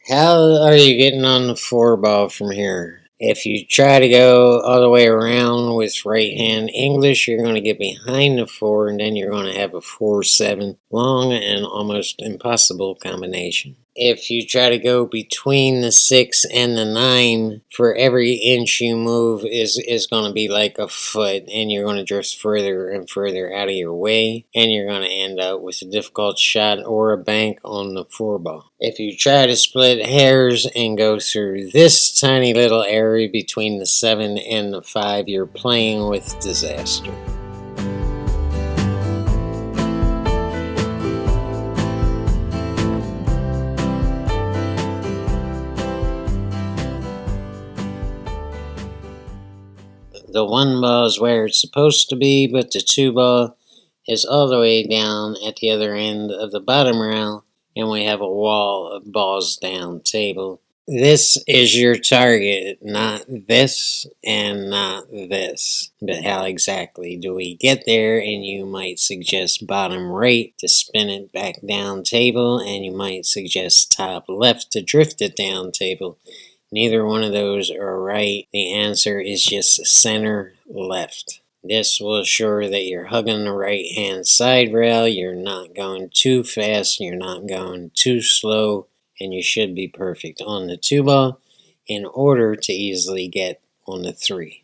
How are you getting on the 4 ball from here? If you try to go all the way around with right hand English, you're going to get behind the 4 and then you're going to have a 4-7 long and almost impossible combination. If you try to go between the 6 and the 9, for every inch you move is going to be like a foot, and you're going to drift further and further out of your way, and you're going to end up with a difficult shot or a bank on the 4 ball. If you try to split hairs and go through this tiny little area between the 7 and the 5, you're playing with disaster. The 1 ball is where it's supposed to be, but the 2 ball is all the way down at the other end of the bottom rail, and we have a wall of balls down table. This is your target, not this and not this. But how exactly do we get there? And you might suggest bottom right to spin it back down table, and you might suggest top left to drift it down table. Neither one of those are right. The answer is just center left. This will assure that you're hugging the right hand side rail, you're not going too fast, you're not going too slow, and you should be perfect on the 2 ball in order to easily get on the 3.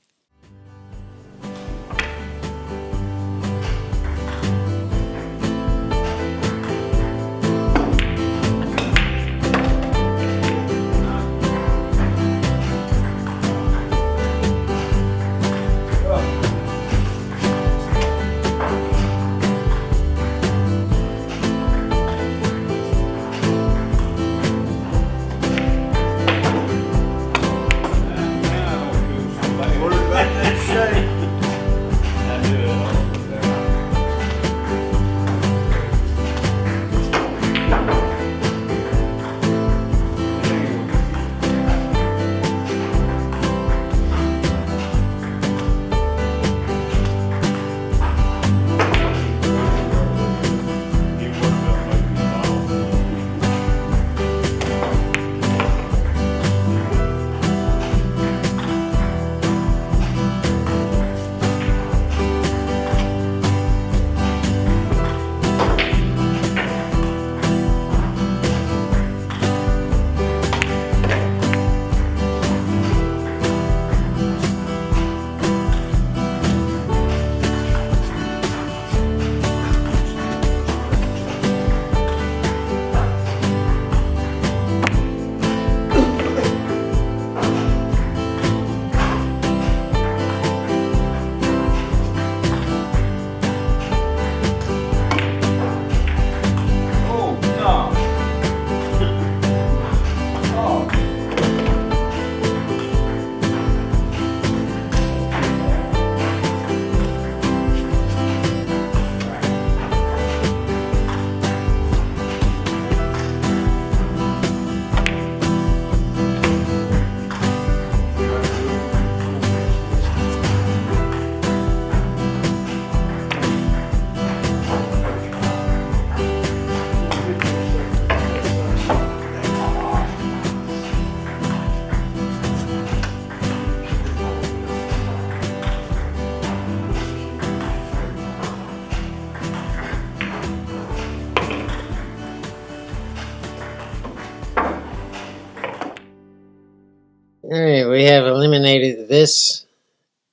Alright, we have eliminated this,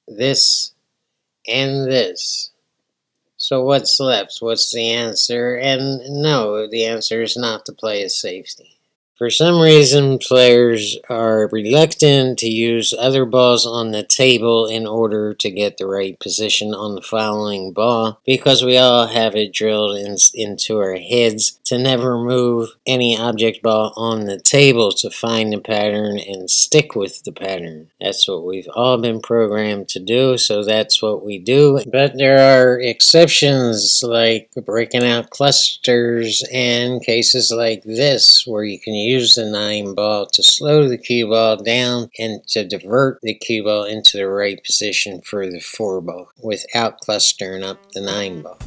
this, and this. So what's left? What's the answer? And no, the answer is not to play a safety. For some reason, players are reluctant to use other balls on the table in order to get the right position on the following ball, because we all have it drilled into our heads to never move any object ball on the table to find the pattern and stick with the pattern. That's what we've all been programmed to do, so that's what we do. But there are exceptions, like breaking out clusters and cases like this, where you can use the 9 ball to slow the cue ball down and to divert the cue ball into the right position for the 4 ball without clustering up the 9 ball.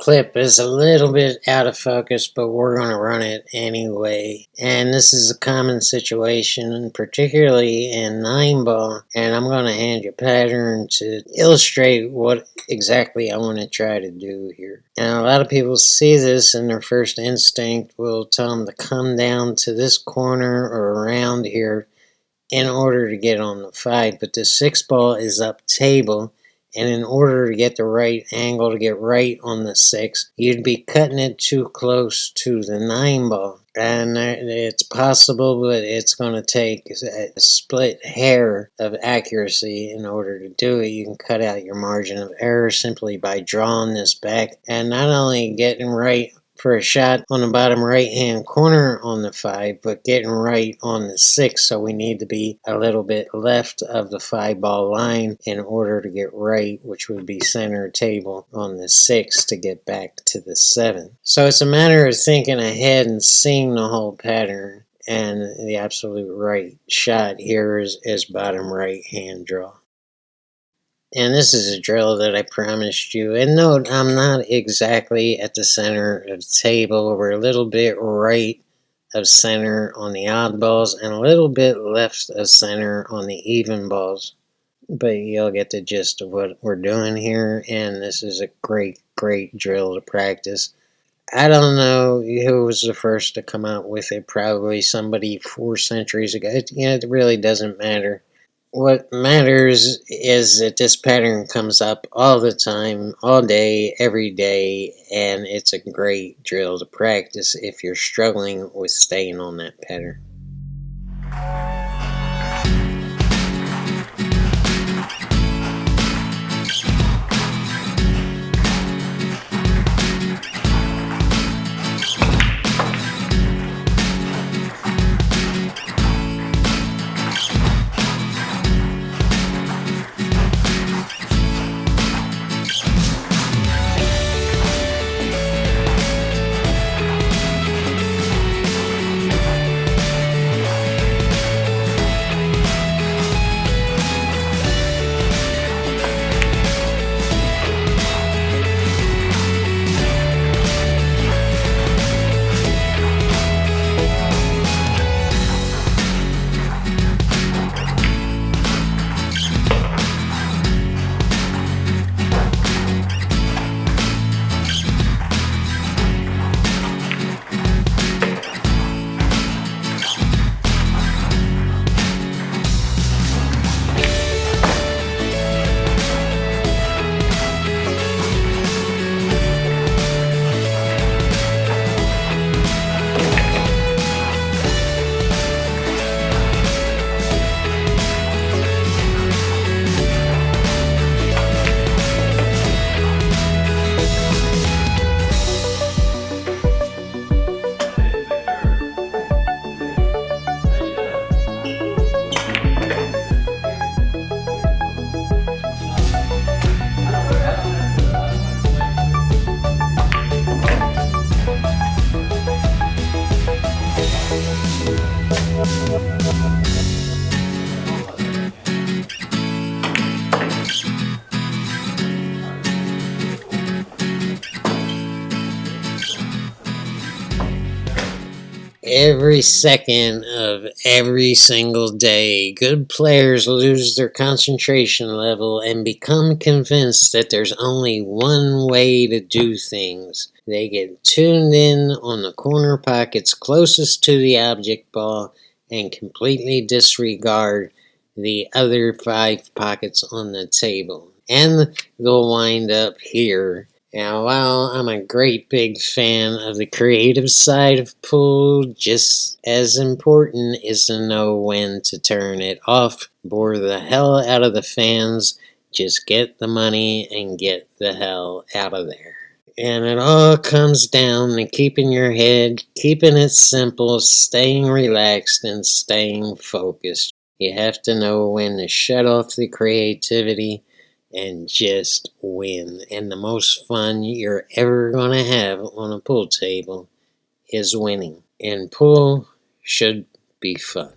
clip is a little bit out of focus, but we're going to run it anyway. And this is a common situation, particularly in 9-ball. And I'm going to hand you a pattern to illustrate what exactly I want to try to do here. And a lot of people see this and their first instinct will tell them to come down to this corner or around here in order to get on the 5. But the 6-ball is up table. And in order to get the right angle to get right on the 6, you'd be cutting it too close to the 9-ball. And it's possible, but it's going to take a split hair of accuracy in order to do it. You can cut out your margin of error simply by drawing this back and not only getting right for a shot on the bottom right hand corner on the 5, but getting right on the 6. So we need to be a little bit left of the 5-ball line in order to get right, which would be center table on the 6 to get back to the 7. So it's a matter of thinking ahead and seeing the whole pattern. And the absolute right shot here is bottom right hand draw. And this is a drill that I promised you. And note, I'm not exactly at the center of the table. We're a little bit right of center on the odd balls and a little bit left of center on the even balls. But you'll get the gist of what we're doing here. And this is a great, great drill to practice. I don't know who was the first to come out with it. Probably somebody 4 centuries ago. It really doesn't matter. What matters is that this pattern comes up all the time, all day, every day, and it's a great drill to practice if you're struggling with staying on that pattern. Every second of every single day, good players lose their concentration level and become convinced that there's only one way to do things. They get tuned in on the corner pockets closest to the object ball and completely disregard the other 5 pockets on the table. And they'll wind up here. Now, while I'm a great big fan of the creative side of pool, just as important is to know when to turn it off, bore the hell out of the fans, just get the money and get the hell out of there. And it all comes down to keeping your head, keeping it simple, staying relaxed, and staying focused. You have to know when to shut off the creativity and just win. And the most fun you're ever going to have on a pool table is winning. And pool should be fun.